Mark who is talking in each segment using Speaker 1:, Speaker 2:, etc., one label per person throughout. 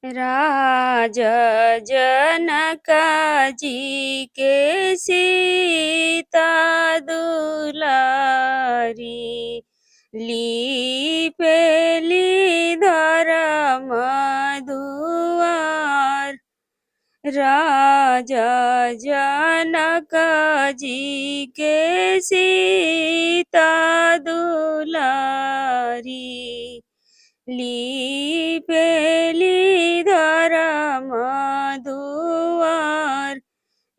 Speaker 1: राजा जनक जी के सीता दुलारी, लीपेली धरम दुआर। राजा जनक जी के सीता दुलारी, लीपेली धरम दुआर,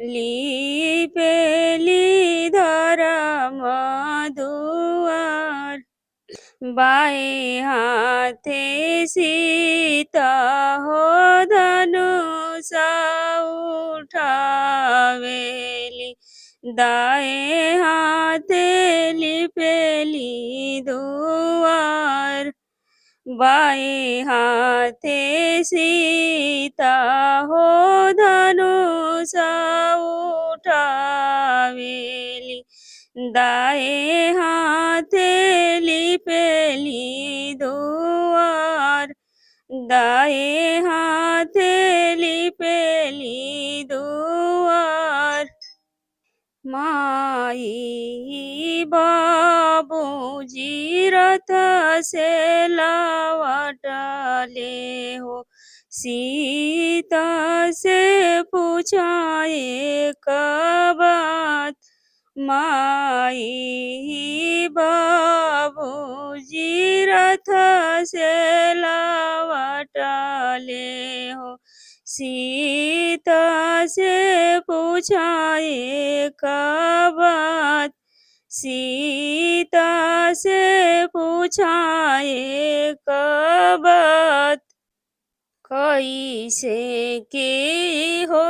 Speaker 1: लीपेली धरम दुआर। बाएं हाथे सीता हो धनुषा उठावेली, दाएं हाथे लिपेली दुआर। बाएं हाथे सीता हो धनुषा उठावेली, दाएं हाथे लिपेली दुआर, दाएं हाथे लिपेली दुआर। माई बाबूजी रथ से लौटले हो, सीता से पूछाए बात। माई बाबूजी रथ से लौटले हो, सीता से पूछाए बात। सीता से पूछाए बात। कैसे के हो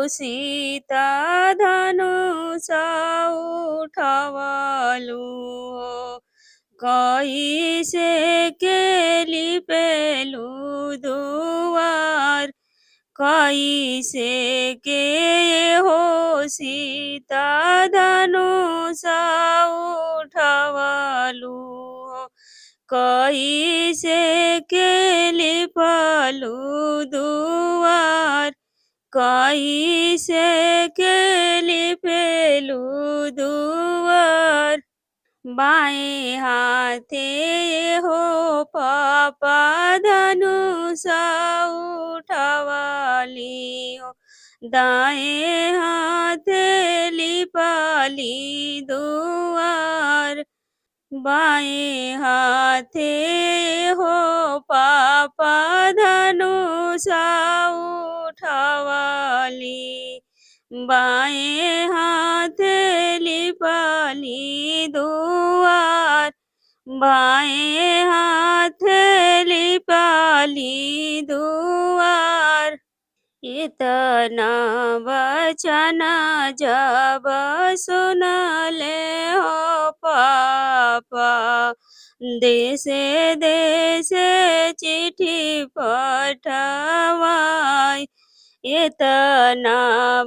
Speaker 1: सीता धनुषा उठावलु हो, कैसे के लिपेलु दुआर। कैसे के हो सीता धनुषा उठावलु हो, कैसे के लिपलु दुआर। कैसे के लिपेलु दुआर। बाएं हाथे हो पापा धनुषा उठावली हो, दाएं हाथे लिपाली दुआर। बाएं हाथे हो पापा धनुषा उठावली, बाएं हाथे लिपाली दुआर। बाएं हाथे लिपाली दुआर। इतना वचन जब सुनले हो पापा, देशे देशे चिट्ठी पठवाई। इतना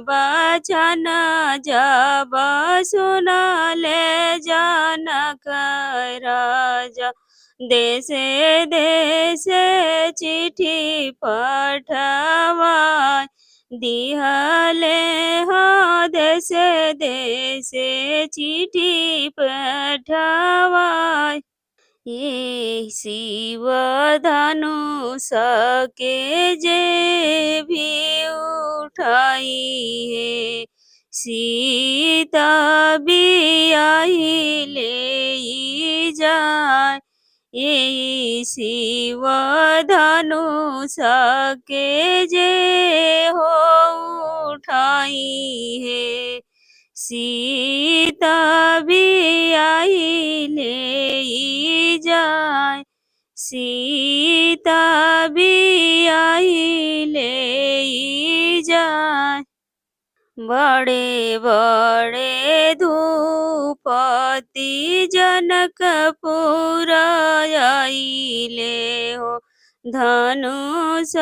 Speaker 1: वचन जब सुनले जनक राजा, देशे देशे चिट्ठी पठवाई। दिहले हो देशे देशे चिट्ठी पठवाई। ये शिव धनुष के जे भी उठाई है, सीता बियाही ले जाए। ये शिव धनुष के जे हो उठाई है, सीता बियाही ले जाए। सीता बियाही ले जाए। बड़े बड़े धूपति जनकपुर आइले हो, धनुष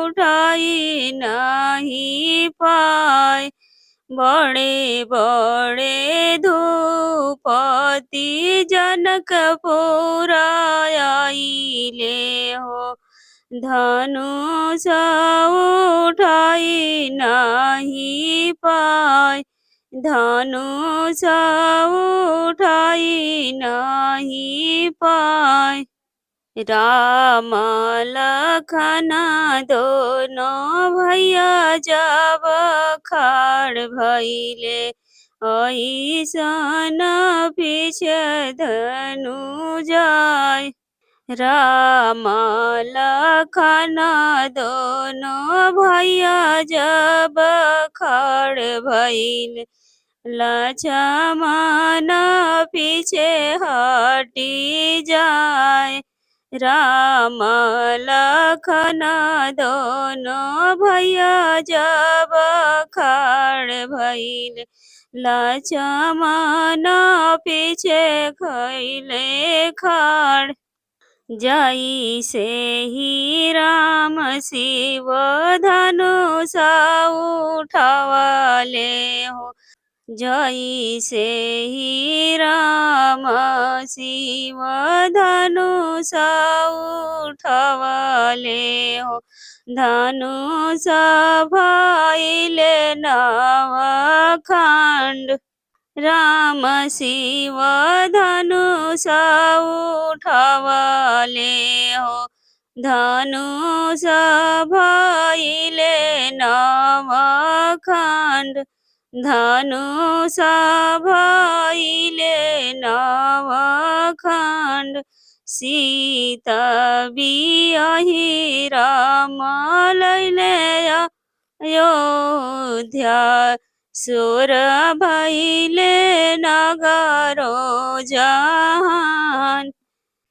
Speaker 1: उठाई नहीं पाए। बड़े बड़े धूपति जनकपुर आइले हो, धनुष उठाई नाही पाय, धनुष उठाई नाही पाय। राम लखन दोनों भैया जब खाड़ भइले, ऐसन पीछे धनु जाय। राम लखन दोनों भैया जब खाड़ भइले, लक्ष्मण पीछे हटी जाय। राम लखन दोनों भैया जब खाड़ भइले, लक्ष्मण पीछे खइले खाड़। जैसे ही राम शिव धनुष उठावले हो, जैसे ही राम शिव धनुष उठावले हो, धनुष भइले नव खंड। राम शिव धनुष उठावले हो, धनुष भइले नव खंड। धनुष भइले नव खंड। सीता बियाही राम लैले अयोध्या, सोर भइले नगरो जहान।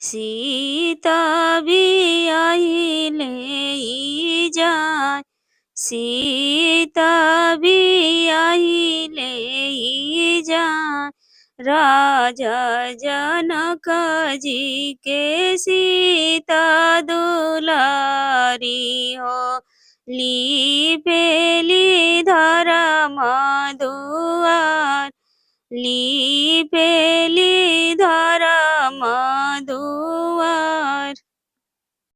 Speaker 1: सीता बियाहिले जाय, सीता बियाहिले जाय। राजा जनक जी के सीता दुलारी हो, लिपेली धर्म दुआर, लिपेली